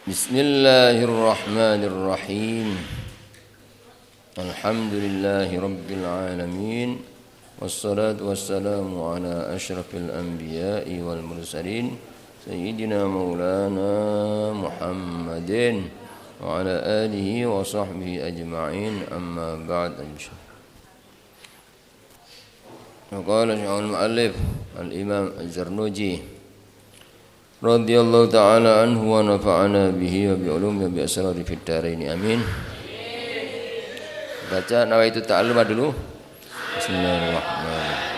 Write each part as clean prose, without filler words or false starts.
Bismillahirrahmanirrahim. Alhamdulillahi rabbil alamin. Wassalatu wassalamu ala asyrafil anbiya'i wal mursalin Sayyidina maulana Muhammadin wa ala alihi wa sahbihi ajma'in. Amma ba'd. Qala syaikhul mu'allif al-imam Az-Zarnuji radhiyallahu ta'ala anhu wa nafa'ana bihi wa bi ulumi wa bi asrari fid dharain amin. Baca nawaitu ta'allum dulu. Bismillahirrahmanirrahim.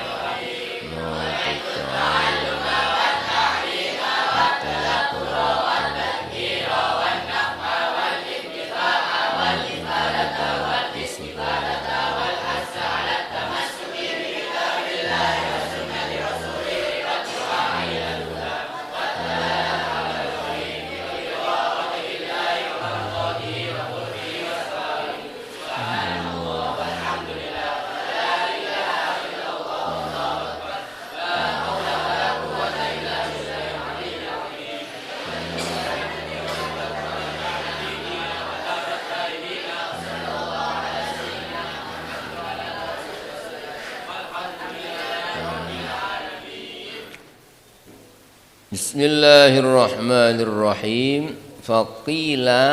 Bismillahirrahmanirrahim. Faqila,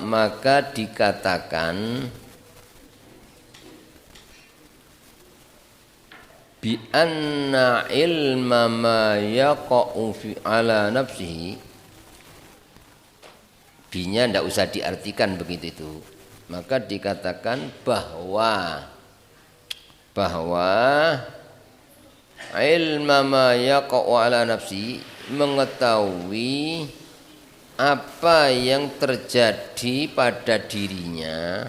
maka dikatakan, bi anna ilma ma yaqa'u fi ala nafsihi. Binya tidak usah diartikan begitu itu. Maka dikatakan bahwa ilma ma yaqa'u ala nafsihi, mengetahui apa yang terjadi pada dirinya,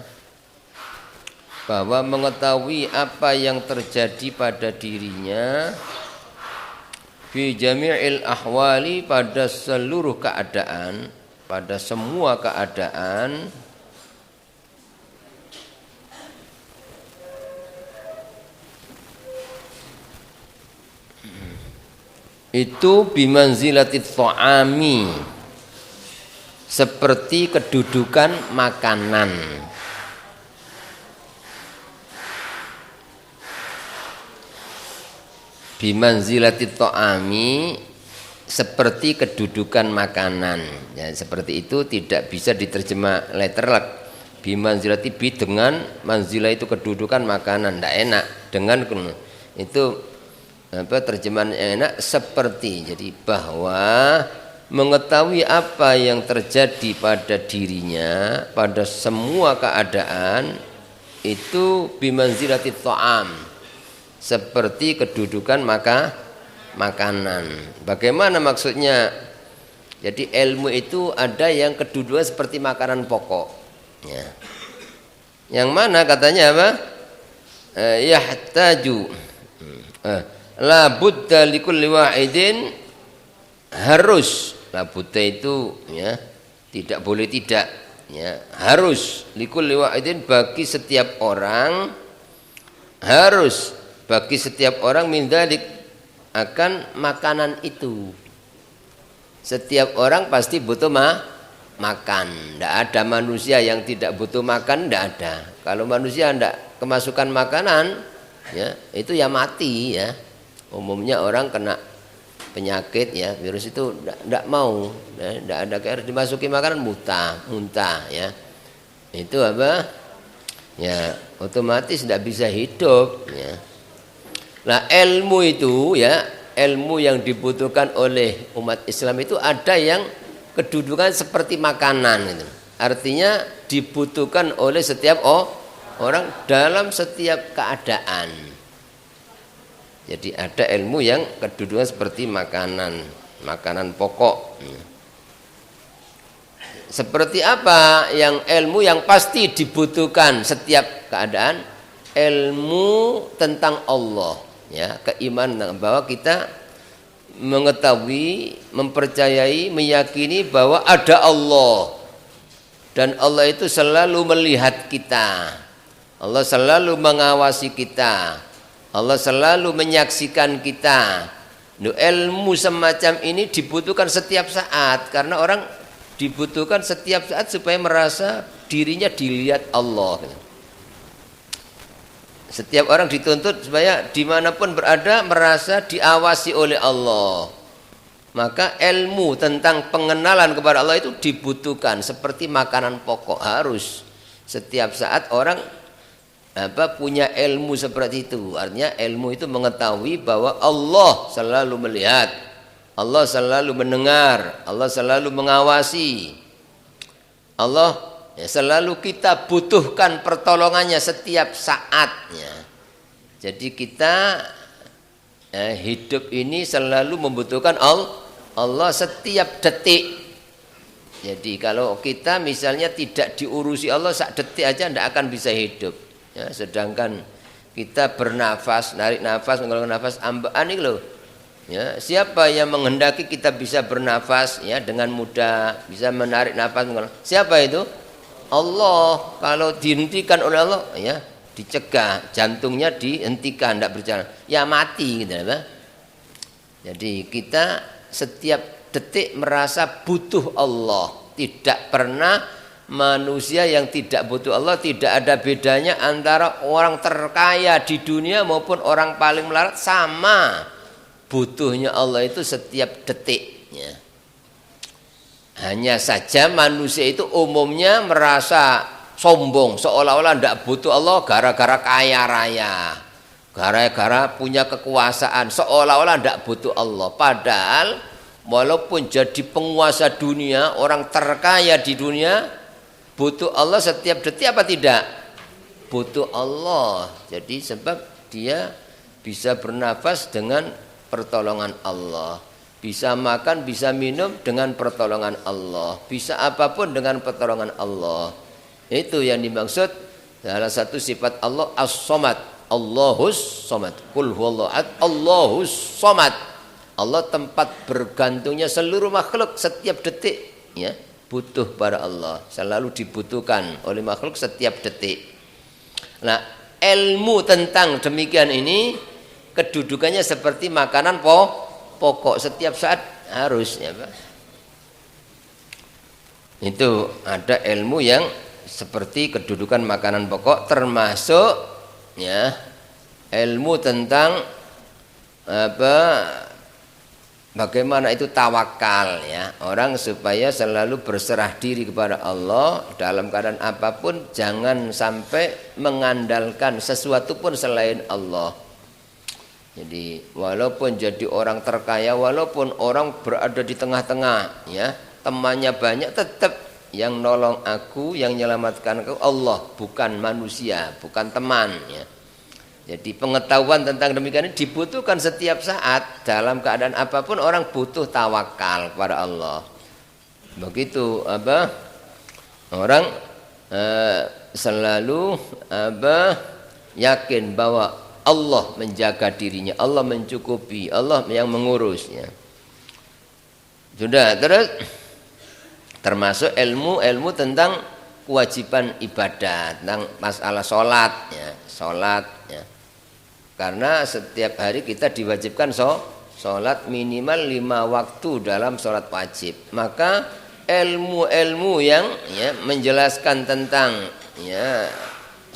bahwa mengetahui apa yang terjadi pada dirinya fi jami'il ahwali, pada seluruh keadaan, pada semua keadaan, itu bimanzilatit ta'ami, seperti kedudukan makanan. Bimanzilatit ta'ami, seperti kedudukan makanan. Ya, seperti itu tidak bisa diterjemah letterlek. Bimanzilati bi, dengan manzilah itu kedudukan makanan, tidak enak. Dengan itu terjemahan yang enak, seperti. Jadi bahwa mengetahui apa yang terjadi pada dirinya pada semua keadaan itu bimanzilati ta'am, seperti kedudukan makanan. Bagaimana maksudnya? Jadi ilmu itu ada yang kedudukan seperti makanan pokok, ya. Yang mana katanya apa? Yahtaju la budda likulli wahidin, harus. La budda itu, ya, tidak boleh tidak, ya, harus. Likulli wahidin, bagi setiap orang, harus bagi setiap orang, min dzalik, akan makanan itu. Setiap orang pasti butuh makan. Tidak ada manusia yang tidak butuh makan, tidak ada. Kalau manusia tidak kemasukan makanan, ya, itu ya mati, ya. Umumnya orang kena penyakit, ya, virus itu tidak mau, ya, tidak ada harus dimasuki makanan, muntah, ya. Itu apa? Ya, otomatis tidak bisa hidup, ya. Nah, ilmu itu, ya, ilmu yang dibutuhkan oleh umat Islam itu ada yang kedudukan seperti makanan, gitu. Artinya dibutuhkan oleh setiap orang dalam setiap keadaan. Jadi ada ilmu yang kedudukan seperti makanan pokok. Seperti apa yang ilmu yang pasti dibutuhkan setiap keadaan? Ilmu tentang Allah, ya, keimanan bahwa kita mengetahui, mempercayai, meyakini bahwa ada Allah, dan Allah itu selalu melihat kita, Allah selalu mengawasi kita, Allah selalu menyaksikan kita. Ilmu semacam ini dibutuhkan setiap saat, karena orang dibutuhkan setiap saat supaya merasa dirinya dilihat Allah. Setiap orang dituntut supaya dimanapun berada merasa diawasi oleh Allah. Maka ilmu tentang pengenalan kepada Allah itu dibutuhkan seperti makanan pokok. Harus setiap saat orang punya ilmu seperti itu. Artinya ilmu itu mengetahui bahwa Allah selalu melihat, Allah selalu mendengar, Allah selalu mengawasi, Allah selalu kita butuhkan pertolongannya setiap saatnya. Jadi kita hidup ini selalu membutuhkan Allah setiap detik. Jadi kalau kita misalnya tidak diurusi Allah sak detik aja tidak akan bisa hidup. Ya, sedangkan kita bernafas, narik nafas, mengeluarkan nafas, ambaan ini loh. Ya, siapa yang menghendaki kita bisa bernafas ya dengan mudah, bisa menarik nafas, siapa itu? Allah. Kalau dihentikan oleh Allah ya dicegah, jantungnya dihentikan, tidak berjalan, ya mati gitu ya. Jadi kita setiap detik merasa butuh Allah. Tidak pernah manusia yang tidak butuh Allah, tidak ada bedanya antara orang terkaya di dunia maupun orang paling melarat, sama butuhnya Allah itu setiap detiknya. Hanya saja manusia itu umumnya merasa sombong, seolah-olah tidak butuh Allah gara-gara kaya raya, gara-gara punya kekuasaan, seolah-olah tidak butuh Allah. Padahal walaupun jadi penguasa dunia, orang terkaya di dunia, butuh Allah setiap detik apa tidak? Butuh Allah. Jadi sebab dia bisa bernafas dengan pertolongan Allah, bisa makan, bisa minum dengan pertolongan Allah, bisa apapun dengan pertolongan Allah. Itu yang dimaksud salah satu sifat Allah, as-somad. Allahus somad. Qul huwallahu ahad, Allahus somad. Allah tempat bergantungnya seluruh makhluk setiap detik ya, butuh pada Allah, selalu dibutuhkan oleh makhluk setiap detik. Nah, ilmu tentang demikian ini kedudukannya seperti makanan pokok, setiap saat harus ya, Pak. Itu ada ilmu yang seperti kedudukan makanan pokok, termasuk ya ilmu tentang bagaimana itu tawakal ya, orang supaya selalu berserah diri kepada Allah dalam keadaan apapun, jangan sampai mengandalkan sesuatu pun selain Allah. Jadi walaupun jadi orang terkaya, walaupun orang berada di tengah-tengah ya, temannya banyak, tetap yang nolong aku, yang menyelamatkan aku Allah, bukan manusia, bukan teman ya. Jadi pengetahuan tentang demikian ini dibutuhkan setiap saat. Dalam keadaan apapun orang butuh tawakal kepada Allah. Begitu orang selalu yakin bahwa Allah menjaga dirinya, Allah mencukupi, Allah yang mengurusnya. Sudah, terus termasuk ilmu tentang kewajiban ibadah, tentang masalah sholat ya, karena setiap hari kita diwajibkan sholat minimal 5 waktu dalam sholat wajib. Maka ilmu-ilmu yang ya, menjelaskan tentang ya,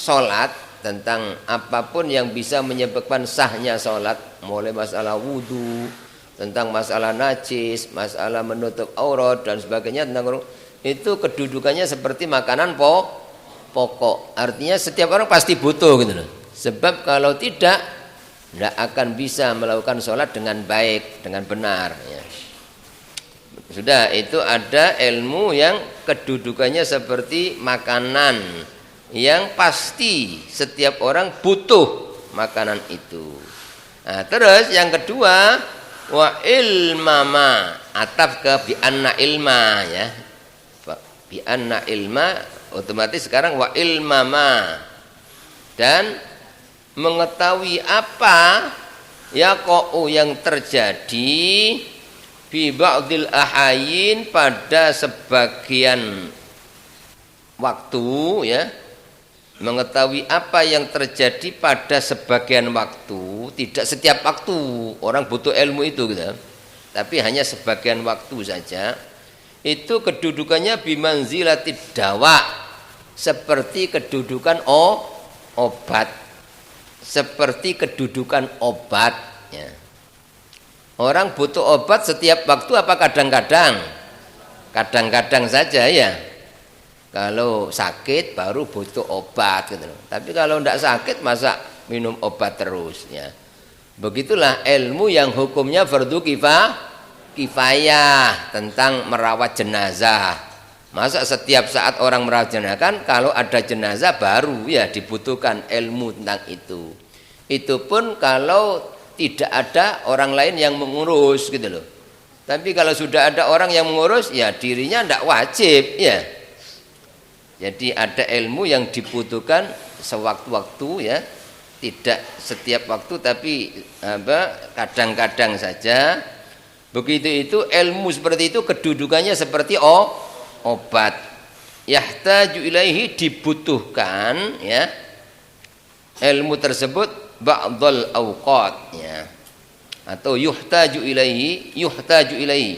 sholat, tentang apapun yang bisa menyebabkan sahnya sholat, mulai masalah wudhu, tentang masalah najis, masalah menutup aurat dan sebagainya, tentang itu kedudukannya seperti makanan pokok. Artinya setiap orang pasti butuh gitu loh. Sebab kalau tidak akan bisa melakukan sholat dengan baik, dengan benar ya. Sudah, itu ada ilmu yang kedudukannya seperti makanan, yang pasti setiap orang butuh makanan itu. Nah, terus yang kedua, wa ilmama, ataf ke bi anna ilma ya. Bi anna ilma, otomatis sekarang wa ilmama, dan mengetahui apa yaqa'u yang terjadi bi ba'dil ahayin, pada sebagian waktu ya, mengetahui apa yang terjadi pada sebagian waktu, tidak setiap waktu orang butuh ilmu itu gitu, tapi hanya sebagian waktu saja. itu kedudukannya bimanzilatid dawa, seperti kedudukan obat, seperti kedudukan obat ya. Orang butuh obat setiap waktu apa kadang-kadang? Kadang-kadang saja ya. Kalau sakit baru butuh obat gitu loh. Tapi kalau tidak sakit masa minum obat terus ya. Begitulah ilmu yang hukumnya fardu kifayah tentang merawat jenazah. Masa setiap saat orang merawat jenazah? Kan kalau ada jenazah baru ya dibutuhkan ilmu tentang itu. Itu pun kalau tidak ada orang lain yang mengurus gitu loh. Tapi kalau sudah ada orang yang mengurus ya dirinya tidak wajib ya. Jadi ada ilmu yang dibutuhkan sewaktu-waktu ya. Tidak setiap waktu tapi kadang-kadang saja. Begitu itu ilmu seperti itu kedudukannya seperti obat. Yahtaju ilaihi, dibutuhkan ya. Ilmu tersebut ba'dhal awqat ya. Atau yuhtaju ilaihi,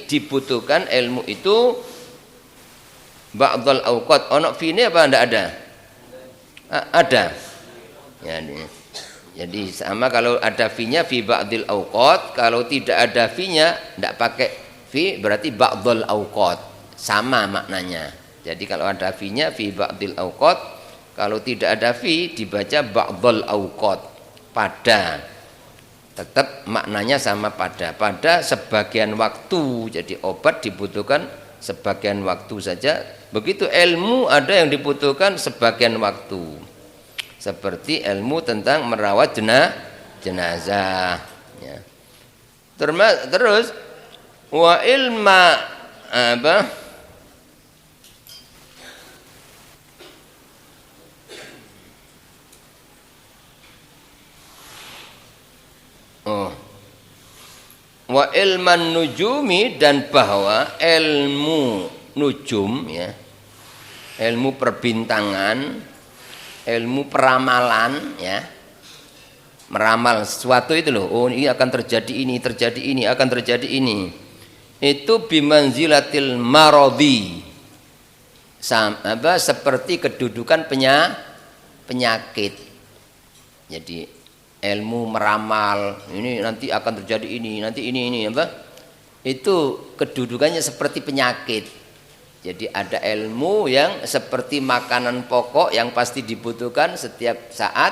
dibutuhkan ilmu itu ba'dhal awqat. Ono fine apa enggak ada? Ada. Ya, jadi sama kalau ada fi-nya fi ba'dil awqat, kalau tidak ada fi-nya tidak pakai fi berarti ba'dhal awqat, sama maknanya. Jadi kalau ada fi-nya fi ba'dil awqat, kalau tidak ada fi dibaca ba'dhal awqat, pada. Tetap maknanya sama pada sebagian waktu. Jadi obat dibutuhkan sebagian waktu saja. Begitu ilmu ada yang dibutuhkan sebagian waktu. Seperti ilmu tentang merawat jenazah ya. Terus wa ilma apa? Wa ilman nujumi, dan bahwa ilmu nujum ya, ilmu perbintangan, ilmu peramalan ya, meramal sesuatu itu loh. Oh ini akan terjadi ini, akan terjadi ini. Itu bimanzilatil maradi, seperti kedudukan penyakit. Jadi ilmu meramal, ini nanti akan terjadi ini, nanti ini itu kedudukannya seperti penyakit. Jadi ada ilmu yang seperti makanan pokok yang pasti dibutuhkan setiap saat.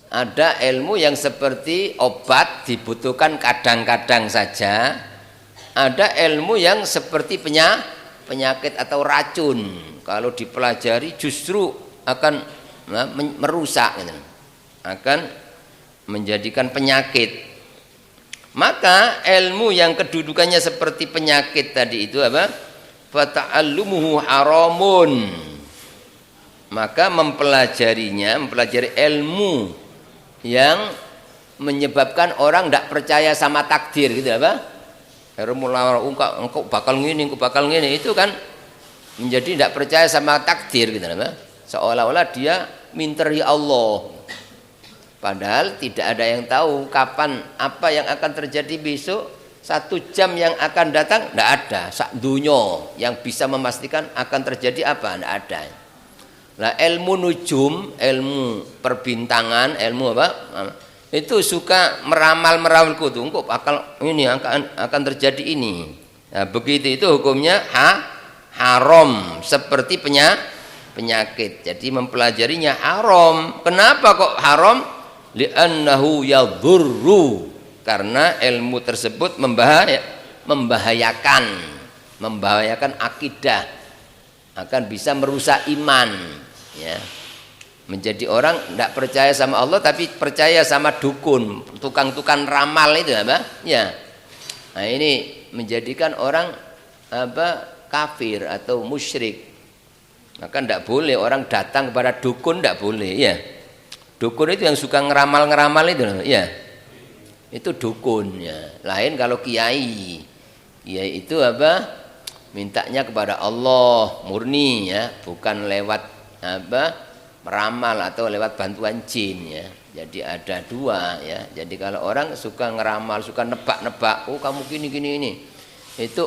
Ada ilmu yang seperti obat dibutuhkan kadang-kadang saja. Ada ilmu yang seperti penyakit atau racun. Kalau dipelajari justru akan merusak, akan menjadikan penyakit. Maka ilmu yang kedudukannya seperti penyakit tadi itu apa? Fata'allumuhu haramun, maka mempelajari ilmu yang menyebabkan orang tidak percaya sama takdir gitu apa? Engkau bakal ngini, itu kan menjadi tidak percaya sama takdir gitu apa? Seolah-olah dia minteri Allah, padahal tidak ada yang tahu kapan apa yang akan terjadi besok. 1 jam yang akan datang tidak ada sak dunyo yang bisa memastikan akan terjadi apa, tidak ada. Nah ilmu nujum, ilmu perbintangan, ilmu apa itu suka meramal kudu engkau bakal ini akan terjadi ini. Nah, begitu itu hukumnya haram, seperti penyakit. Jadi mempelajarinya haram. Kenapa kok haram? Li'annahu yadhurru, karena ilmu tersebut membahayakan akidah, akan bisa merusak iman ya. Menjadi orang tidak percaya sama Allah tapi percaya sama dukun, tukang-tukang ramal itu apa ya. Nah ini menjadikan orang kafir atau musyrik. Maka tidak boleh orang datang kepada dukun, tidak boleh ya. Dukun itu yang suka ngeramal itu ya. Itu dukun ya. Lain kalau kiai itu mintanya kepada Allah murni ya, bukan lewat meramal atau lewat bantuan jin ya. Jadi ada dua ya. Jadi kalau orang suka ngeramal, suka nebak-nebak, oh kamu gini ini, itu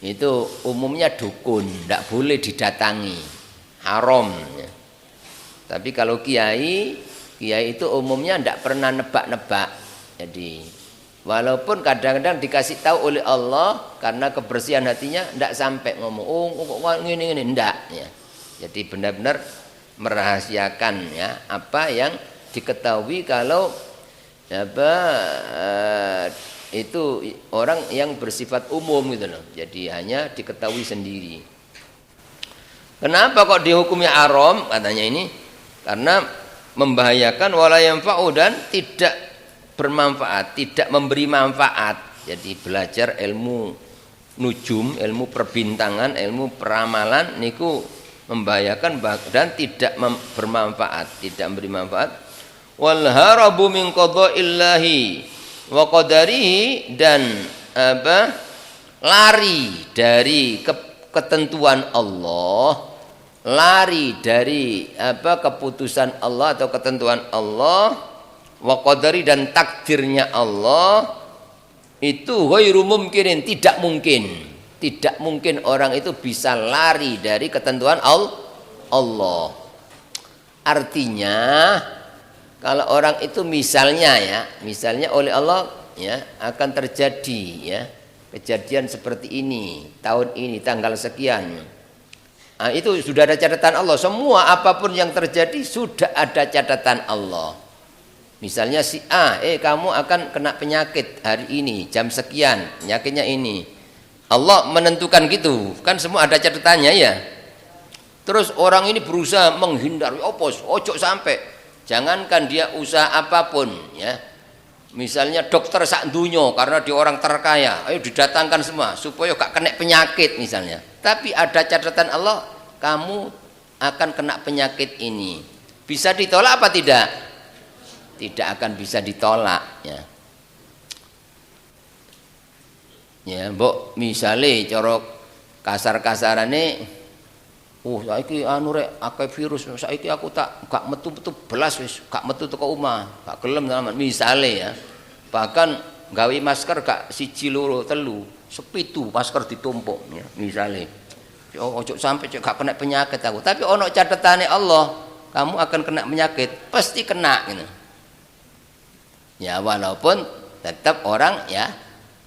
itu umumnya dukun, tidak boleh didatangi, haram. Tapi kalau kiai itu umumnya tidak pernah nebak-nebak. Jadi walaupun kadang-kadang dikasih tahu oleh Allah karena kebersihan hatinya, tidak sampai ngomong, oh ini tidak. Ya. Jadi benar-benar merahasiakan ya apa yang diketahui kalau itu orang yang bersifat umum gitu loh. Jadi hanya diketahui sendiri. Kenapa kok dihukumi haram katanya ini? Karena membahayakan wala yanfa'u dan tidak bermanfaat, tidak memberi manfaat. Jadi belajar ilmu nujum, ilmu perbintangan, ilmu peramalan niku membahayakan dan tidak bermanfaat, tidak memberi manfaat. Wal harabu min qada'illahi wa qadarihi dan lari dari ketentuan Allah, lari dari keputusan Allah atau ketentuan Allah, wa qadari dan takdirnya Allah itu ghairu mumkinin, tidak mungkin orang itu bisa lari dari ketentuan Allah. Artinya kalau orang itu misalnya oleh Allah ya akan terjadi ya kejadian seperti ini tahun ini tanggal sekian. Nah, itu sudah ada catatan Allah. Semua apapun yang terjadi sudah ada catatan Allah. Misalnya si A, kamu akan kena penyakit hari ini jam sekian, penyakitnya ini. Allah menentukan gitu, kan semua ada catatannya ya. Terus orang ini berusaha menghindari, ojo sampai. Jangankan dia usaha apapun ya. Misalnya dokter sak dunyo karena dia orang terkaya, ayo didatangkan semua supaya gak kena penyakit misalnya. Tapi ada catatan Allah, kamu akan kena penyakit ini. Bisa ditolak apa tidak? Tidak akan bisa ditolak ya. Ya, mbok misale cara kasar-kasarane saiki rek akeh virus, saiki aku gak metu-metu belas wis, gak metu teko omah, gak gelem sampean misale ya. Bahkan gawe masker gak 1 2 3 7 masker ditumpuk ya, misale. Ojo sampai gak kena penyakit aku. Tapi ono catatane Allah, kamu akan kena penyakit, pasti kena gitu. Ya walaupun tetap orang ya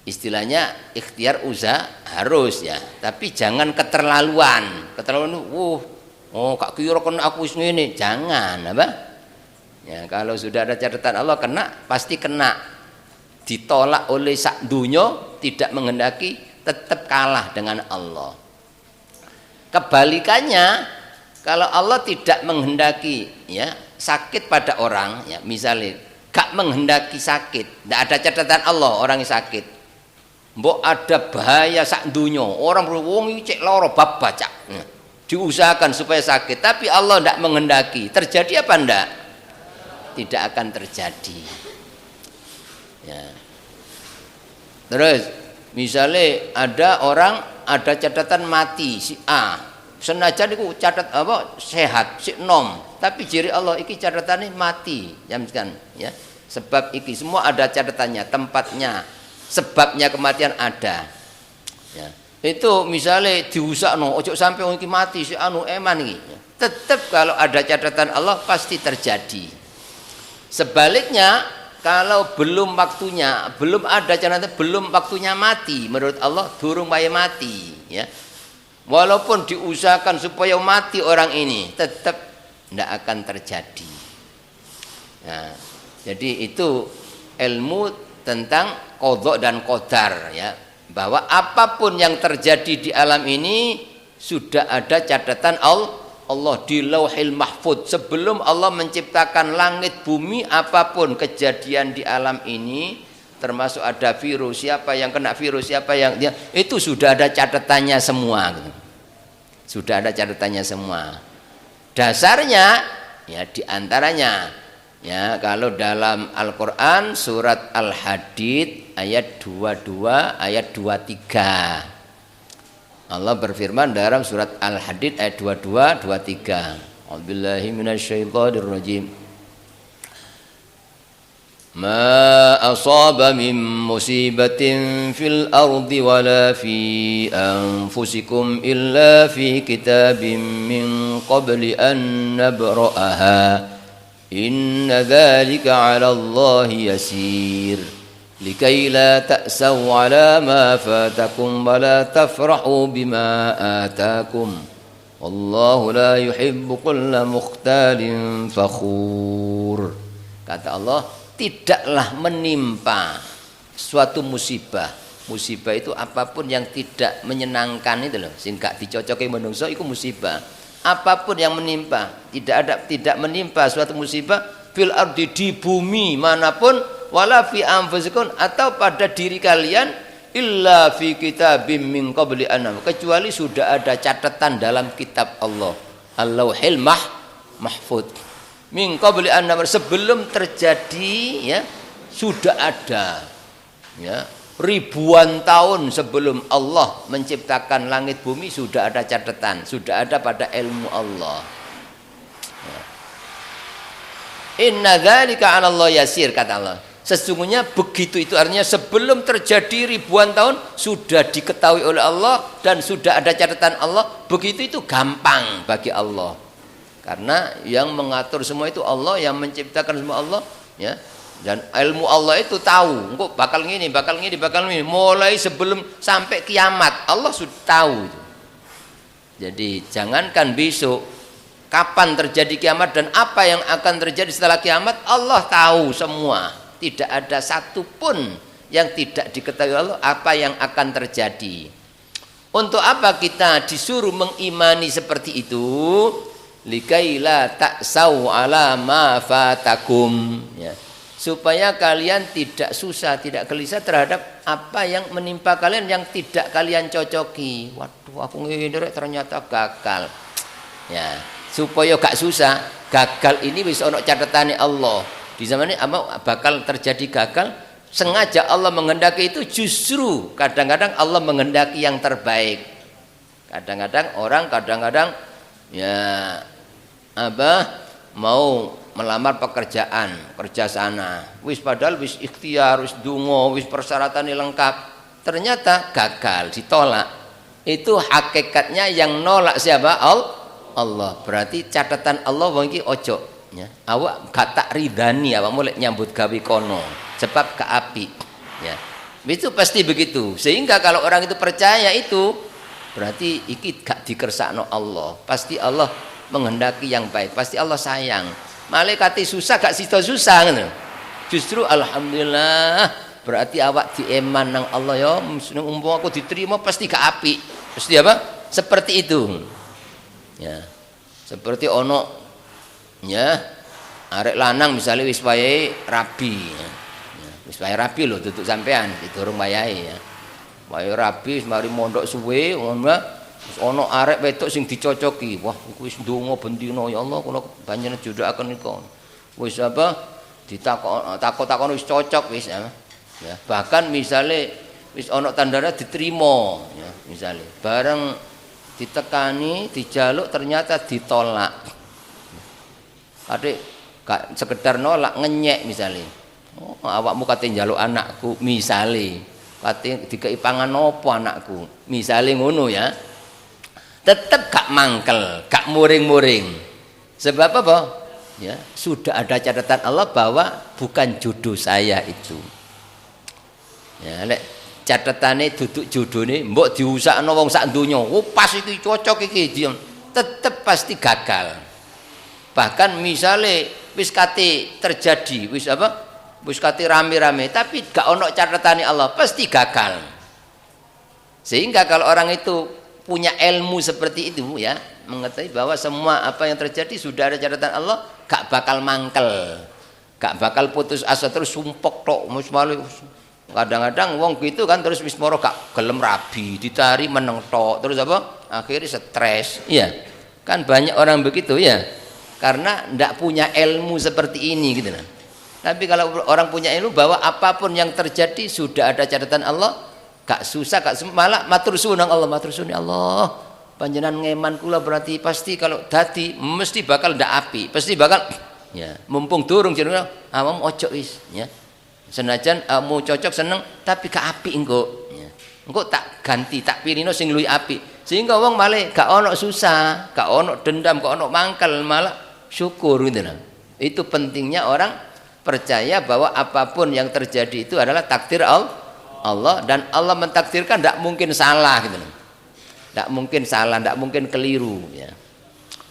istilahnya ikhtiar usaha harus ya, tapi jangan keterlaluan kak kira kena aku wis ngene, jangan apa ya. Kalau sudah ada catatan Allah kena pasti kena, ditolak oleh sak dunyo tidak menghendaki tetap kalah dengan Allah. Kebalikannya kalau Allah tidak menghendaki ya sakit pada orang ya, misalnya gak menghendaki sakit, tidak ada catatan Allah orang yang sakit, mbok ada bahaya sak dunyo, orang wong iki cek lara bab baca. Diusahakan supaya sakit, tapi Allah tidak menghendaki. Terjadi apa enggak? Tidak akan terjadi. Ya. Terus misalnya ada orang ada catatan mati si A. Senajan iku catat sehat, si nom, tapi jiri Allah iki catatannya mati. Jamkan ya. Sebab iki semua ada catatannya, tempatnya, sebabnya kematian ada ya. Itu misalnya diusakno ojo sampai wong iki mati si eman iki, tetap kalau ada catatan Allah pasti terjadi. Sebaliknya kalau belum waktunya, belum ada catatan, belum waktunya mati, menurut Allah durung wae mati ya, walaupun diusahakan supaya mati orang ini tetap tidak akan terjadi ya. Jadi itu ilmu tentang qadha dan qadar ya, bahwa apapun yang terjadi di alam ini sudah ada catatan Allah di Lauhil Mahfuz. Sebelum Allah menciptakan langit bumi, apapun kejadian di alam ini, termasuk ada virus, siapa yang kena virus, siapa yang itu sudah ada catatannya semua gitu. Sudah ada catatannya semua. Dasarnya ya diantaranya ya, kalau dalam Al-Quran surat Al-Hadid ayat 22 ayat 23 Allah berfirman dalam surat Al-Hadid ayat 22 23. A'udzubillahi minasyaitonirrajim. ما أصاب من مصيبة في الأرض ولا في أنفسكم إلا في كتاب من قبل أن نبرأها إن ذلك على الله يسير لكي لا تأسوا على ما فاتكم ولا تفرحوا بما آتاكم والله لا يحب كل مختال فخور. Kata Allah, tidaklah menimpa suatu musibah. Musibah itu apapun yang tidak menyenangkan itu loh, sing gak dicocoki menungso itu musibah. Apapun yang menimpa, tidak menimpa suatu musibah fil ardi, di bumi manapun, wala fi anfusikum, atau pada diri kalian, illa fi kitabim min qabli an, kecuali sudah ada catatan dalam kitab Allah, Al-Lauhil Mahfuz, min qabli an, sebelum terjadi, ya, sudah ada, ya, ribuan tahun sebelum Allah menciptakan langit bumi sudah ada catatan, sudah ada pada ilmu Allah. Inna dzalika 'ala Allah yasir, kata Allah. Sesungguhnya begitu itu, artinya sebelum terjadi ribuan tahun sudah diketahui oleh Allah dan sudah ada catatan Allah. Begitu itu gampang bagi Allah. Karena yang mengatur semua itu Allah, yang menciptakan semua Allah, ya. Dan ilmu Allah itu tahu, engkau bakal gini, bakal gini, bakal gini, mulai sebelum sampai kiamat Allah sudah tahu itu. Jadi jangankan besok, kapan terjadi kiamat dan apa yang akan terjadi setelah kiamat, Allah tahu semua. Tidak ada satupun yang tidak diketahui Allah apa yang akan terjadi. Untuk apa kita disuruh mengimani seperti itu? Likaila ta'sau ala ma fatakum, ya. Supaya kalian tidak susah, tidak gelisah terhadap apa yang menimpa kalian yang tidak kalian cocoki. Waduh, aku ngene ternyata gagal. Ya, supaya gak susah, gagal ini wis ono catatane Allah. Di zaman ini bakal terjadi gagal, sengaja Allah menghendaki itu, justru kadang-kadang Allah menghendaki yang terbaik. Kadang-kadang orang ya mau melamar pekerjaan, kerja sana, wis padahal wis ikhtiar, wis dungo, wis persyaratannya lengkap, ternyata gagal, ditolak. Itu hakikatnya yang nolak siapa? Allah. Berarti catatan Allah wong iki ojo, ya. Awak gak tak ridani awak mulai nyambut gawe kono, sebab ke api, ya. Itu pasti begitu. Sehingga kalau orang itu percaya itu, berarti iki gak dikersakno Allah. Pasti Allah menghendaki yang baik, pasti Allah sayang. Malaikati susah gak sida susah ngono. Justru alhamdulillah, berarti awak dieman nang Allah, ya, umpama aku diterima pasti gak apik. Pasti apa? Seperti itu. Ya. Seperti ono, ya, arek lanang misalnya wis wayahe rabi, ya. Ya, wis wayahe rabi lho duduk sampean didorong wayahe, ya. Wayahe rabi mari mondok suwe, ngono. Ono arek wedok sing dicocoki, wah iku wis ndonga bendina, ya Allah kula panjenengan jodohaken niku. Wis apa takon wis cocok wis, ya. Ya, bahkan misale wis ono tandane diterima, ya, misale bareng ditekani, dijaluk ternyata ditolak. Adik gak sekedar nolak, ngenyek misale. Oh, awakmu kate njaluk anakku misale, kate dikei pangan apa anakku, misale ngono, ya. Tetap gak mangkel, gak muring-muring. Sebab apa? Ya, sudah ada catatan Allah bahwa bukan jodoh saya itu. Ya, lek catatane duduk jodone mbok diusakno wong sak donya, oh pas iki cocok iki, tetap pasti gagal. Bahkan misale wis kate terjadi, wis apa? Wis kate rame-rame tapi gak ono catatane Allah, pasti gagal. Sehingga kalau orang itu punya ilmu seperti itu, ya, mengetahui bahwa semua apa yang terjadi sudah ada catatan Allah, gak bakal mangkel, gak bakal putus asa terus sumpek tok. Kadang-kadang wong gitu kan terus wis moro gak gelem rabi, ditari meneng tok, terus apa? Akhirnya stres. Iya. Kan banyak orang begitu, ya. Karena ndak punya ilmu seperti ini gitu. Tapi kalau orang punya ilmu bahwa apapun yang terjadi sudah ada catatan Allah, gak susah, malah matur suwun nang Allah, matur suwun Allah, panjenengan ngeman kula berarti pasti kalau dadi mesti bakal ndak api, pasti bakal, ya, mumpung durung jenengan awam ojo wis, ya. Senajan mau cocok seneng tapi gak apik engko. Ya. Engko tak ganti, tak pilihno sing luwih apik. Sehingga wong malah gak ono susah, gak ono dendam, gak ono mangkel, malah syukur gitu loh. Itu pentingnya orang percaya bahwa apapun yang terjadi itu adalah takdir Allah dan Allah mentakdirkan tidak mungkin salah gitu loh. Tidak mungkin salah, tidak mungkin keliru ya.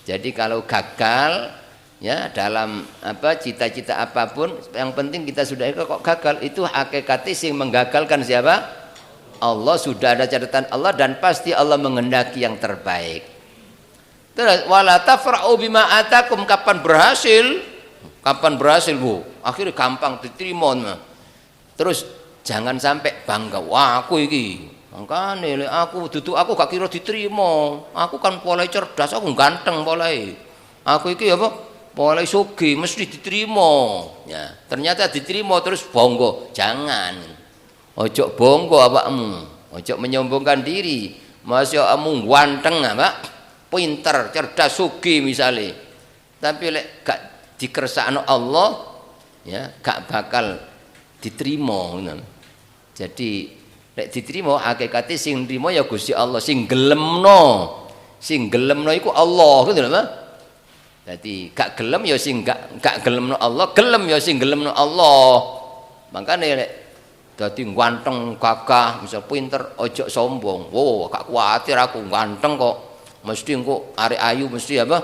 Jadi kalau gagal ya dalam apa cita-cita apapun, yang penting kita sudah kok gagal itu hakikatnya sing menggagalkan siapa? Allah, sudah ada catatan Allah dan pasti Allah menghendaki yang terbaik. Terus wala tafra'u bima atakum, kapan berhasil? Kapan berhasil, Bu? Akhirnya gampang diterima. Terus jangan sampai bangga, wah aku iki. Makane aku duduk aku gak kira diterima. Aku kan polai cerdas, aku ganteng polai. Aku iki apa? Polai sugih mesti diterima. Ya, ternyata diterima terus bangga. Jangan. Ojo bongko awakmu, ojo menyombongkan diri. Masya kamu ganteng apa? Pinter, cerdas, sugih misalnya. Tapi lek gak dikersakno Allah, ya gak bakal diterima. Jadi lek diterima hakikate sing nrimo ya Gusti Allah, sing gelemno. Sing gelemno iku Allah, gitu lho. Jadi gak gelem ya sing gak gelemno Allah, gelem ya sing gelemno Allah. Makane lek dadi ganteng gagah bisa pinter ojo sombong. Wow, gak kuatir aku ganteng kok. Mesti engko arek ayu mesti apa?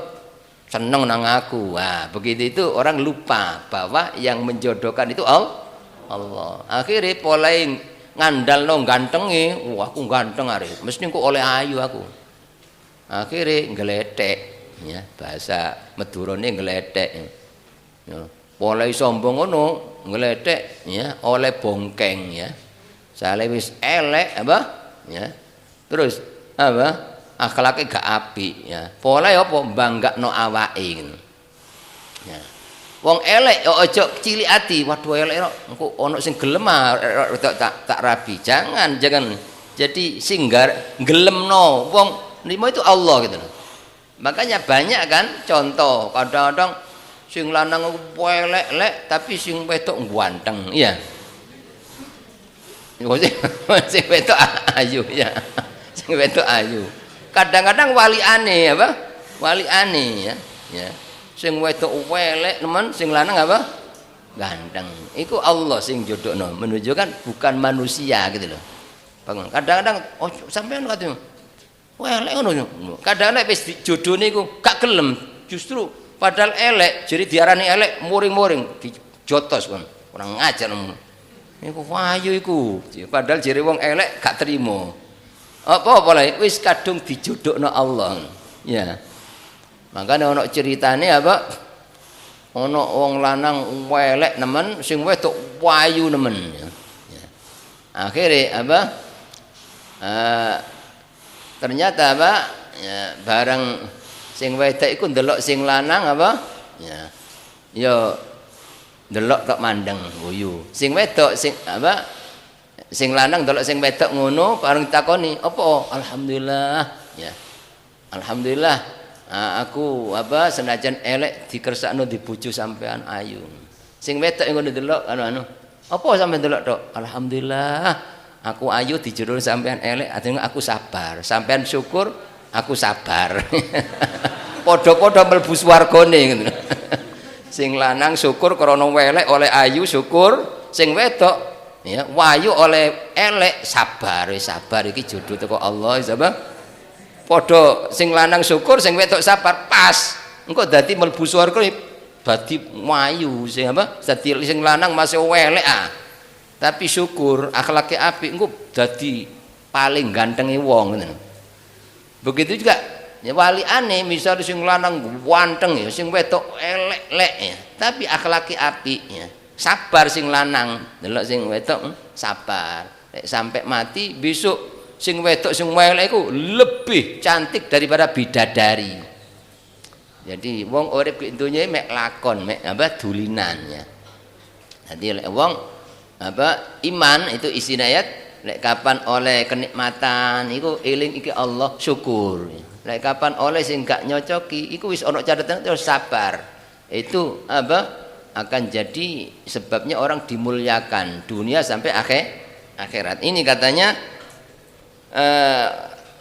Seneng nang aku. Wah, begitu itu orang lupa bahwa yang menjodohkan itu Allah. Akhirnya mulai ngandalno gantenge, wah aku ganteng arek. Mesti engko oleh ayu aku. Akhirnya ngeletek ya, bahasa Madurane ngeletek. Ya. Mulai sombong ngono ngeletek ya oleh bongkeng ya. Sale wis elek apa ya. Terus apa? Akhlake gak apik ya. Pole apa banggakno awake ngono. Ya. Wong elek yo aja cilik ati. Waduh elek kok engko ana sing gelem tak rabi. Jangan. Jadi singgar gelemno wong nimo itu Allah gitu loh. Makanya banyak kan contoh kadang-kadang sing lanang elek-elek tapi sing wedok ganteng. Iya. Sing wedok ayu ya. Sing wedok ayu. Kadang-kadang waliane apa? Waliane ya. Ya. Sing wedok elek nemen, sing lanang apa? Ganteng. Iku Allah sing jodohno, menunjukkan bukan manusia gitu loh. Kadang-kadang oh sampean katanya elek ngono. Kadang-kadang wis jodone iku gak gelem, justru padahal elek, jadi diarani elek, muring-muring, dijotos kan, kurang ngajar. Iku wayu iku, padahal jadi wong elek gak terima. Apa lah, wis kadung dijodohno Allah. Ya, makanya ono ceritane apa? Ono wong lanang elek nemen, sing wedok wayu nemen. Ya. Akhirnya apa? Ternyata apa? Ya, bareng sing wedok iku ndelok sing lanang apa? Ya. Yo ndelok tok mandeng guyu. Sing wedok sing apa? Sing lanang ndelok sing wedok ngono bareng takoni, "Apa? Alhamdulillah." Ya. Alhamdulillah. Aku apa senajan elek dikersakno di bojo sampean ayu. Sing wedok ngono ndelok anu. "Apa sampean ndelok tok?" "Alhamdulillah. Aku ayu dijodoh sampean elek, artinya aku sabar. Sampean syukur, aku sabar." Podo-podo mlebu swargane ngono. Sing lanang syukur krana welek oleh ayu syukur, sing wedok ya wayu oleh elek sabar. Sabar iki jodoh teko Allah sapa? Podo sing lanang syukur, sing wedok sabar pas. Engko dadi mlebu swarga dadi wayu sing apa? Dadi sing lanang masih welek tapi syukur akhlake apik engko dadi paling gantenge wong ngono. Begitu juga ya waliane misal sing lanang ganteng ya sing wedok elek-elek ya tapi akhlake apik ya. Sabar sing lanang, delok sing wedok sabar. Nek sampai mati besok sing wedok sing elek iku lebih cantik daripada bidadari. Jadi wong urip ki donya mek lakon, mek apa dulinan ya. Jadi lek wong apa iman itu isi ayat lek kapan oleh kenikmatan iku eling iki Allah syukur. Lek kapan oleh sing gak nyocoki iku wis ana catatan terus sabar. Itu apa akan jadi sebabnya orang dimuliakan dunia sampai akhirat. Ini katanya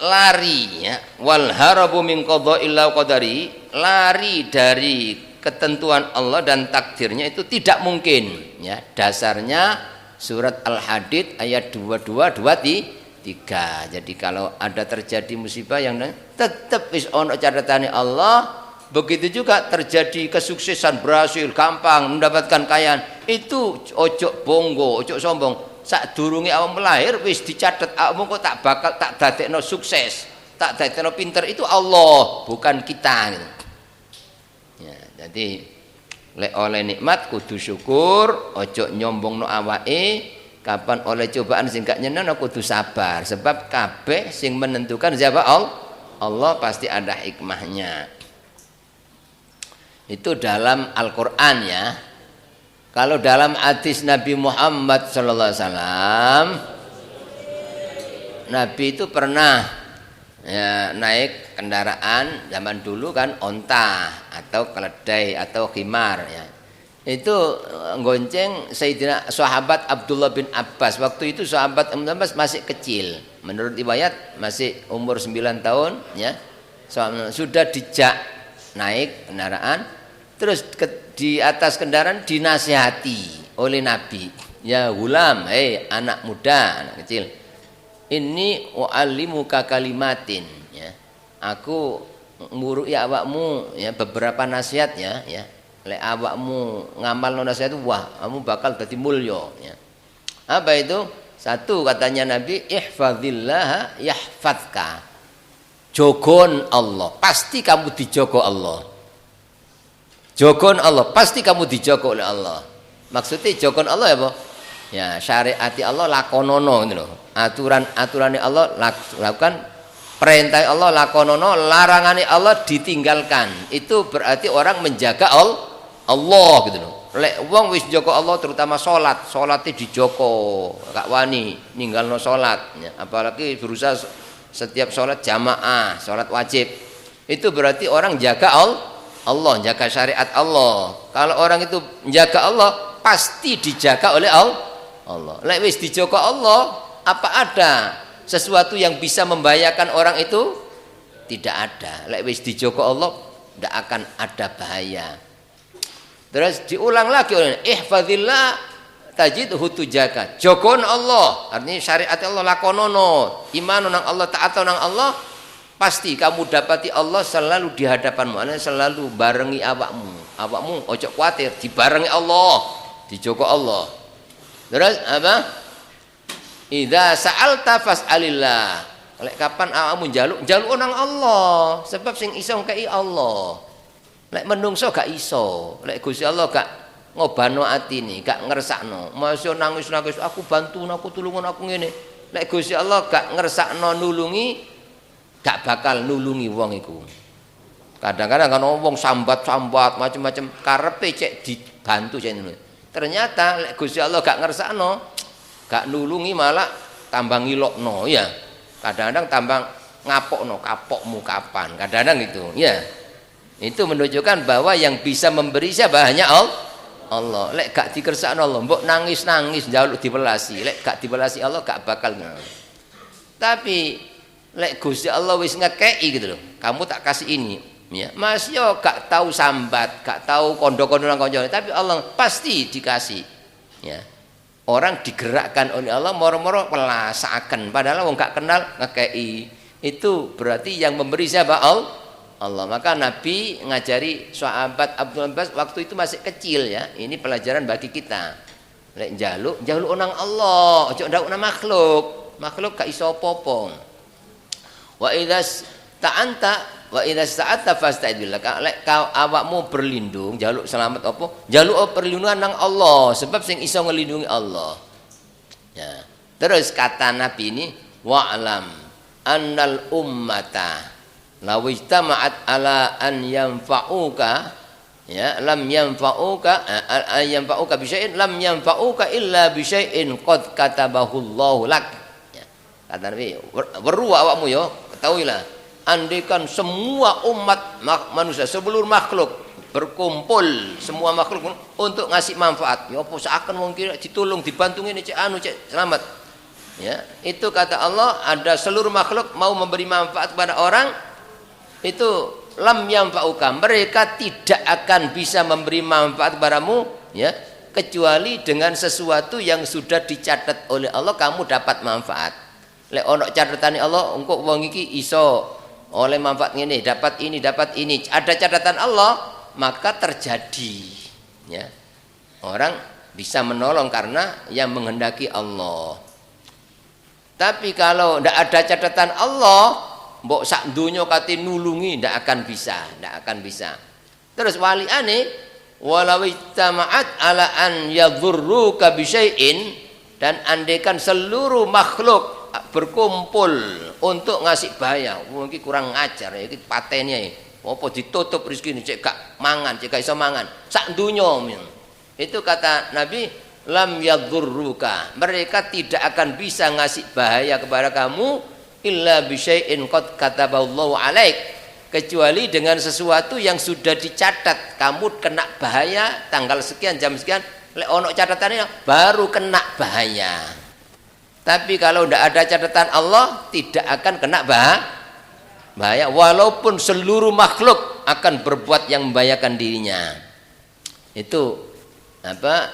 lari ya, wal harabu min qada'illah qadari, lari dari ketentuan Allah dan takdirnya itu tidak mungkin ya. Dasarnya surat Al-Hadid ayat 22 23. Jadi kalau ada terjadi musibah yang tetap wis ono catatane Allah. Begitu juga terjadi kesuksesan, berhasil, gampang mendapatkan kekayaan, itu ojo bonggo, ojo sombong. Sadurunge awakmu lahir wis dicatet awakmu kok tak bakal tak dadekno sukses, tak dadekno pinter, itu Allah, bukan kita gitu. Ya, jadi lek oleh nikmat kudu syukur, ojo nyombongno awake. Kapan oleh cobaan sing gak nyenengno kudu sabar, sebab kabeh sing menentukan siapa? Allah pasti ada hikmahnya. Itu dalam Al-Quran ya. Kalau dalam hadis Nabi Muhammad SAW, Nabi itu pernah ya, naik kendaraan zaman dulu kan onta atau keledai atau khimar ya. Itu gonceng Sayyidina sahabat Abdullah bin Abbas. Waktu itu sahabat Abbas masih kecil. Menurut riwayat masih umur 9 tahun ya. Sudah dijak naik kendaraan. Terus di atas kendaraan dinasihati oleh Nabi. Ya gulam, anak muda, anak kecil. Ini wa'allimuka kalimatin ya. Aku ngurui awakmu ya beberapa nasihat ya. Lek awakmu ngamal nasihat itu wah, kamu bakal jadi mulya ya. Apa itu? Satu katanya Nabi, ihfazillah yahfazka. Jogon Allah, pasti kamu dijogo Allah. Jogon Allah, pasti kamu dijogo oleh Allah. Maksudnya jogon Allah ya, Pak? Ya, syariati Allah lakonono gitu loh. Aturan-aturannya Allah lakukan, perintah Allah lakonono, larangannya Allah ditinggalkan. Itu berarti orang menjaga Allah gitu loh. Lek wong wis jaga Allah terutama salatnya dijogo, gak wani ninggalno salat ya. Apalagi berusaha setiap salat jamaah, salat wajib. Itu berarti orang jaga Allah, jaga syariat Allah. Kalau orang itu menjaga Allah, pasti dijaga oleh Allah. Lek wis dijaga Allah, apa ada sesuatu yang bisa membahayakan orang itu? Tidak ada. Lek wis dijaga Allah, tidak akan ada bahaya. Terus diulang lagi oleh ihfazillah tajidhu tujaka. Jogon Allah, artinya syariat Allah lakonono, iman nang Allah, taat nang Allah, pasti kamu dapati Allah selalu di hadapanmu, selalu barengi awakmu ojo khawatir, dibarengi Allah, dijogo Allah. Terus apa? Idza sa'alta fas'alillah. Lek kapan awakmu njaluk nang Allah, sebab sing iso ngkei Allah. Lek menungso gak iso, lek Gusti Allah gak ngobano atine, gak ngersakno. Masih nangis aku bantu, aku tulungan, aku ngene. Lek Gusti Allah gak ngersakno nulungi, gak bakal nulungi wong iku. Kadang-kadang kan wong sambat-sambat macam-macam karepe cek dibantu cek ngono. Ternyata lek Gusti Allah gak ngersakno, gak nulungi malah tambah ngilokno ya. Kadang-kadang tambah ngapokno, kapokmu kapan. Kadang-kadang itu ya. Itu menunjukkan bahwa yang bisa memberi siapa? Hanya Allah. Lek gak dikersakno Allah, mbok nangis-nangis njaluk dibelasi. Lek gak dibelasi Allah gak bakal. Tapi lek Gusti Allah wis ngekei gitu loh. Kamu tak kasih ini, ya. Mas yo gak tahu sambat, gak tahu kondo-kondo nang konjone, tapi Allah pasti dikasih. Ya. Orang digerakkan oleh Allah moro-moro pelasaken, padahal wong gak kenal ngekei. Itu berarti yang memberi siapa? Allah. Maka Nabi ngajari sahabat Abdul Abbas waktu itu masih kecil ya. Ini pelajaran bagi kita. Lek njaluk nang Allah, ojo njaluk nang makhluk. Makhluk gak iso apa-apa. Wa idza sta'anta fasta'id billah. Lek awakmu berlindung, njaluk selamat apa? Njaluk perlindungan nang Allah, sebab sing iso ngelindungi Allah. Ya. Terus kata Nabi ini, wa'lam annal ummata law ijtama'at ala an yanfa'uka ya lam yanfa'uka bi syai'in lam yanfa'uka illa bi syai'in qad katabahu Allahu lak. Ya. Kata Nabi, weru awakmu yo, ketahuilah, andaikan semua umat manusia seluruh makhluk berkumpul semua makhluk untuk ngasih manfaat. Ya apa seakan mungkin ditolong, dibantu ini cek anu cek selamat. Ya, itu kata Allah ada seluruh makhluk mau memberi manfaat kepada orang itu lam yanfa'uka, mereka tidak akan bisa memberi manfaat kepadamu ya kecuali dengan sesuatu yang sudah dicatat oleh Allah kamu dapat manfaat. Lek ono catatane Allah engko wong iki iso oleh manfaat ini dapat ini ada catatan Allah maka terjadi ya orang bisa menolong karena yang menghendaki Allah. Tapi kalau tidak ada catatan Allah mbok sak donya kate nulungi ndak akan bisa. Terus wali ane walau ittama'at ala an yadhurruka bi syai'in, dan andaikan seluruh makhluk berkumpul untuk ngasih bahaya, mungkin kurang ngajar ya iki patene ya. Apa ditutup rezeki cek gak mangan, cek gak iso mangan. Sak donya itu kata Nabi lam yadhurruka, mereka tidak akan bisa ngasih bahaya kepada kamu illa bisyai'in qad kataballahu alaik, kecuali dengan sesuatu yang sudah dicatat kamu kena bahaya tanggal sekian jam sekian, lek ono catatannya baru kena bahaya. Tapi kalau tidak ada catatan Allah tidak akan kena bahaya walaupun seluruh makhluk akan berbuat yang membahayakan dirinya. Itu apa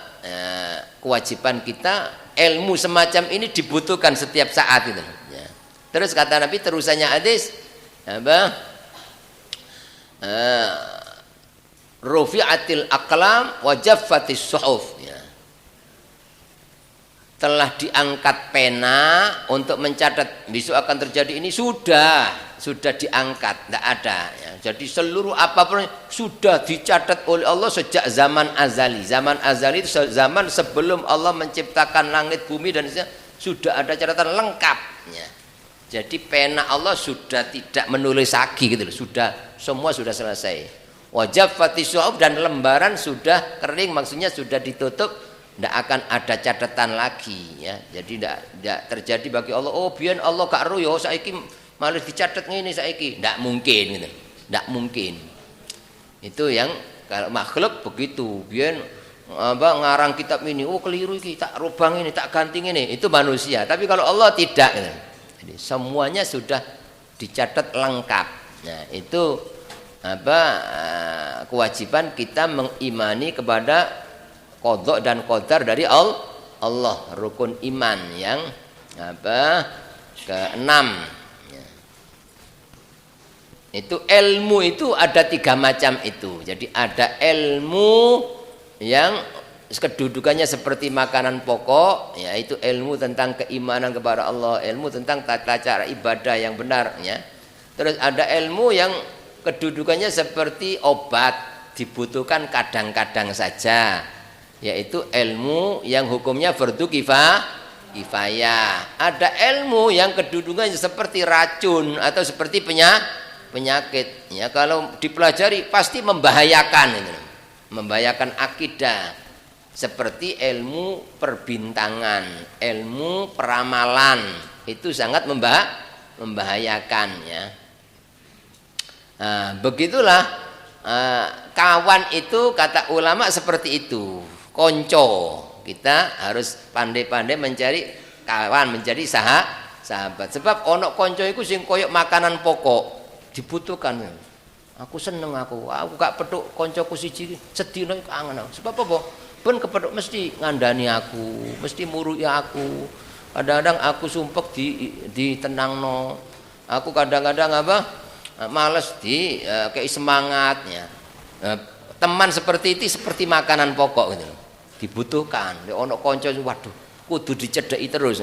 kewajiban kita, ilmu semacam ini dibutuhkan setiap saat itu ya. Terus kata Nabi terusannya hadis apa rufi'atil aqlam wa jaffatis suhuf ya. Telah diangkat pena untuk mencatat besok akan terjadi ini, sudah diangkat, tidak ada ya. Jadi seluruh apapun sudah dicatat oleh Allah sejak zaman azali. Zaman azali itu zaman sebelum Allah menciptakan langit bumi dan sudah ada catatan lengkap ya. Jadi pena Allah sudah tidak menulis lagi gitu loh. Semua sudah selesai. Wajab fatisu'ub, dan lembaran sudah kering, maksudnya sudah ditutup, tidak akan ada catatan lagi ya. Jadi tidak terjadi bagi Allah oh biyen Allah gak ro yo saiki malah dicatat ngene saiki, tidak mungkin gitu. Tidak mungkin. Itu yang kalau makhluk begitu, biyen ngarang kitab ini oh keliru iki, tak rubang ini, tak ganti ini, itu manusia. Tapi kalau Allah tidak gitu. Jadi semuanya sudah dicatat lengkap. Nah, itu apa kewajiban kita mengimani kepada qadha dan qadar dari Allah, rukun iman yang apa keenam. Itu ilmu itu ada 3 macam itu. Jadi ada ilmu yang kedudukannya seperti makanan pokok, yaitu ilmu tentang keimanan kepada Allah, ilmu tentang tata cara ibadah yang benar ya. Terus ada ilmu yang kedudukannya seperti obat, dibutuhkan kadang-kadang saja, yaitu ilmu yang hukumnya fardu kifayah. Ada ilmu yang kedudukannya seperti racun atau seperti penyakit ya, kalau dipelajari pasti membahayakan itu. Membahayakan akidah, seperti ilmu perbintangan, ilmu peramalan, itu sangat membahayakan ya. Nah, begitulah kawan itu kata ulama seperti itu. Konco, kita harus pandai-pandai mencari kawan, mencari sahabat. Sebab ono konco itu sing koyok makanan pokok, dibutuhkan. Aku seneng aku gak peduk koncoku siji sedina kangen aku. Sebab apa? Ben kepeduk mesti ngandani aku, mesti murui aku. Kadang-kadang aku sumpek ditenangno. Aku kadang-kadang apa? Males kayak semangatnya. Teman seperti itu seperti makanan pokok gitu. Dibutuhkan. Ono konco waduh, kudu dicedheki terus.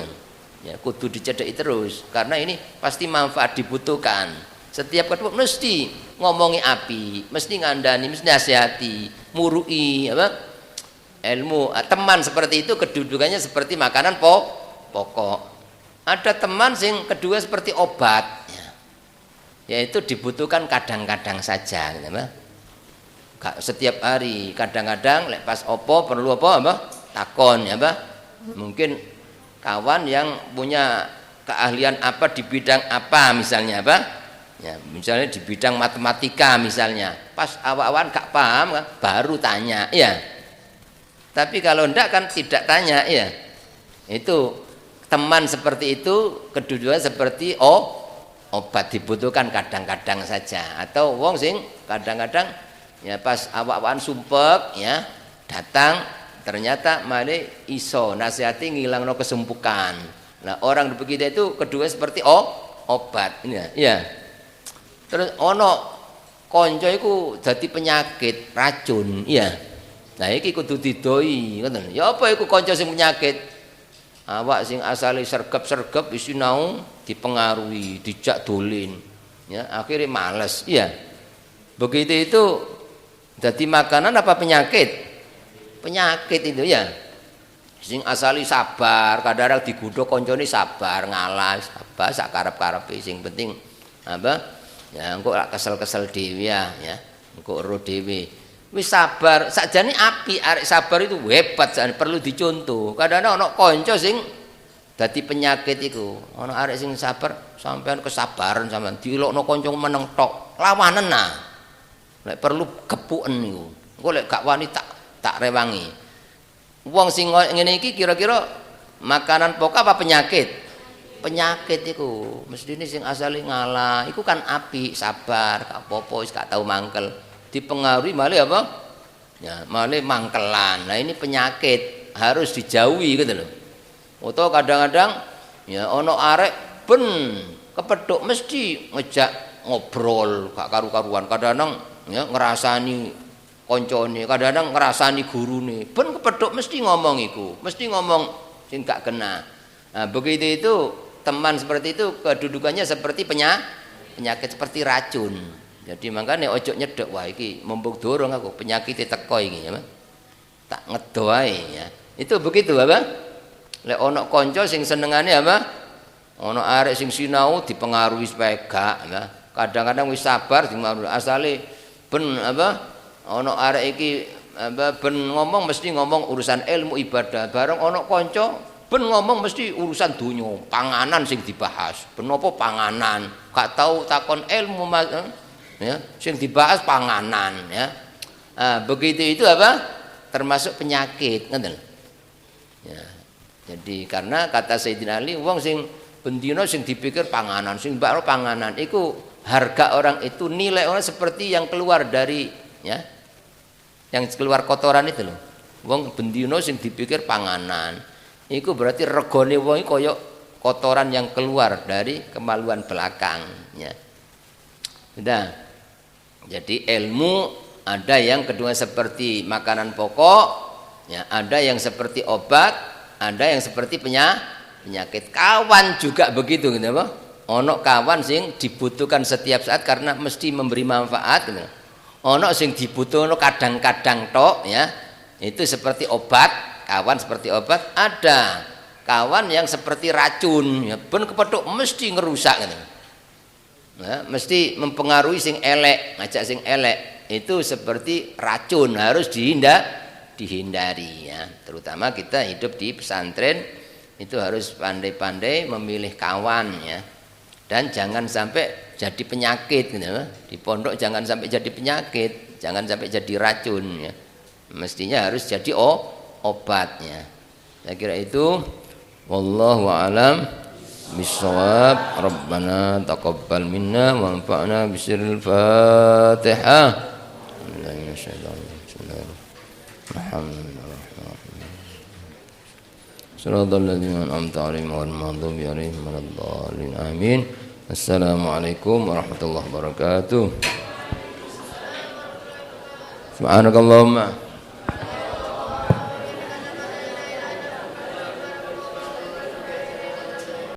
Ya, kudu dicedheki terus karena ini pasti manfaat, dibutuhkan. Setiap ketemu mesti ngomongi api, mesti ngandani, mesti nasihati, murui apa? Ilmu. Teman seperti itu kedudukannya seperti makanan pokok. Ada teman sing kedua seperti obat ya. Yaitu dibutuhkan kadang-kadang saja gitu, setiap hari, kadang-kadang pas opo perlu apa takon ya mungkin kawan yang punya keahlian apa di bidang apa misalnya Ya, misalnya di bidang matematika misalnya, pas awal-awal gak paham kan, baru tanya, ya. Tapi kalau ndak kan tidak tanya, ya. Itu teman seperti itu kedua seperti obat dibutuhkan kadang-kadang saja, atau wong sing kadang-kadang ya pas awak-awakan sumpek ya datang ternyata male iso nasihati ngilangno kesumpukan. Nah, orang begitu itu kedua seperti obat ya. Terus ono konco iku dadi penyakit racun, iya. Nah iki kudu didoi, ngoten. Ya apa iku konco sing penyakit? Awak sing asale sergep-sergep wis sinau dipengaruhi, dijak dolin. Ya, akhirnya males, iya. Begitu itu dadi makanan apa penyakit? Penyakit itu ya. Sing asali sabar, kadang-kadang digudhog koncone sabar, ngalah, sabar sak karep-karepe sing penting apa? Ya engko kesel-kesel dhewe ya, engko ero dhewe. Wis sabar, sakjane apik arek sabar itu hebat, perlu dicontoh. Kadang-kadang ana kanca sing dadi penyakit iku. Ana arek sing sabar, sampean kesabaran sampean dielokno kanca meneng tok, lawanen nah. Lek perlu gepuken niku. Engko lek gak wani tak rewangi. Wong sing ngene iki kira-kira makanan pokok apa penyakit? Penyakit itu mestine sing asale ngalah iku kan api sabar gak apa-apa wis gak tau mangkel dipengaruhi malah apa ya malah mangkelan. Nah ini penyakit harus dijauhi gitu loh. Atau kadang-kadang ya ono arek ben kepethuk mesti ngejak ngobrol gak karu-karuan, kadang-kadang ya ngrasani koncone, kadang-kadang ngrasani gurune, ben kepethuk mesti ngomong iku, mesti ngomong sing gak kena. Nah begitu itu teman seperti itu kedudukannya seperti penyakit seperti racun. Jadi makanya ojo nyedok wah iki mumpung dorong aku penyakit teko iki ya. Tak ngedo ae ya. Itu begitu apa? Lek ana kanca sing senengane apa? Ana arek sing sinau dipengaruhi supaya gak ya. Kadang-kadang wis sabar dipengaruhi asale ben apa? Ana arek iki apa ben ngomong mesti ngomong urusan ilmu ibadah. Bareng ana kanca ben ngomong mesti urusan dunia, panganan sing dibahas. Benopo panganan? Gak tahu takon ilmu ya, sing dibahas panganan ya. Nah, begitu itu apa? Termasuk penyakit, ngoten. Ya. Jadi karena kata Sayyidina Ali, wong sing bendino sing dipikir panganan, sing baru panganan, itu harga orang itu nilai orang seperti yang keluar dari ya, yang keluar kotoran itu loh. Wong bendino sing dipikir panganan. Iku berarti regone wong iki kaya kotoran yang keluar dari kemaluan belakang ya. Sudah. Jadi ilmu ada yang kedua seperti makanan pokok, ya, ada yang seperti obat, ada yang seperti penyakit. Kawan juga begitu gitu apa? Ono kawan sing dibutuhkan setiap saat karena mesti memberi manfaat gitu. Ono sing dibutuhno kadang-kadang tok ya. Itu seperti obat. Kawan seperti obat, ada kawan yang seperti racun ya, ben kepethuk mesti ngerusak gitu. Nah, mesti mempengaruhi sing elek, ngajak sing elek. Itu seperti racun, harus dihindari ya. Terutama kita hidup di pesantren itu harus pandai-pandai memilih kawan ya. Dan jangan sampai jadi penyakit gitu. Di pondok jangan sampai jadi penyakit, jangan sampai jadi racun ya. Mestinya harus jadi obatnya. Saya kira itu wallahu a'lam bishawab. Rabbana taqabbal minna wa anfa'na bisirril Fatihah. Shiratal ladzina an'amta 'alaihim ghairil maghdubi 'alaihim waladdallin. Amin. Assalamualaikum warahmatullahi wabarakatuh. Subhanakallahumma